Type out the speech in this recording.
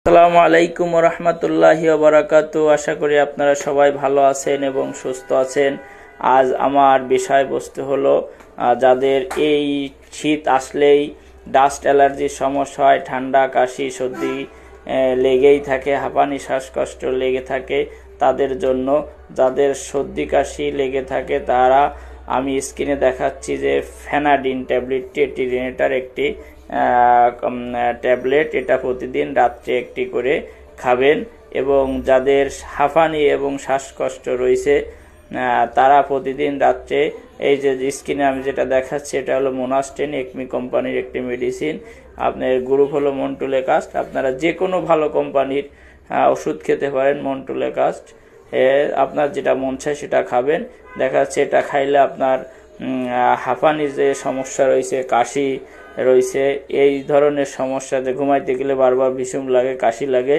আসসালামু আলাইকুম রহমতুল্লাহি ওবারাকাতু। আশা করি আপনারা সবাই ভালো আছেন এবং সুস্থ আছেন। আজ আমার বিষয়বস্তু হলো যাদের এই শীত আসলেই ডাস্ট অ্যালার্জির সমস্যা হয়, ঠান্ডা কাশি সর্দি লেগেই থাকে, হাঁপানি শ্বাসকষ্ট লেগে থাকে, তাদের জন্য। যাদের সর্দি কাশি লেগে থাকে তারা, আমি স্ক্রিনে দেখাচ্ছি যে ফেনাডিন ট্যাবলেট, এটার একটি ট্যাবলেট, এটা প্রতিদিন রাত্রে একটি করে খাবেন। এবং যাদের হাঁপানি এবং শ্বাসকষ্ট রয়েছে তারা প্রতিদিন রাত্রে, এই যে স্ক্রিনে আমি যেটা দেখাচ্ছি এটা হলো মোনাস্টেন একমি কোম্পানির একটি মেডিসিন। আপনার গ্রুপ হলো মন্টুলেকাস্ট। আপনারা যে কোনো ভালো কোম্পানির ওষুধ খেতে পারেন, মন্টুলেকাস্ট। আপনার যেটা মন চায় সেটা খাবেন। দেখা যাচ্ছে এটা খাইলে আপনার হাঁপানির যে সমস্যা রয়েছে, কাশি রয়েছে, এই ধরনের সমস্যাতে ঘুমাইতে গেলে বারবার বিষম লাগে, কাশি লাগে,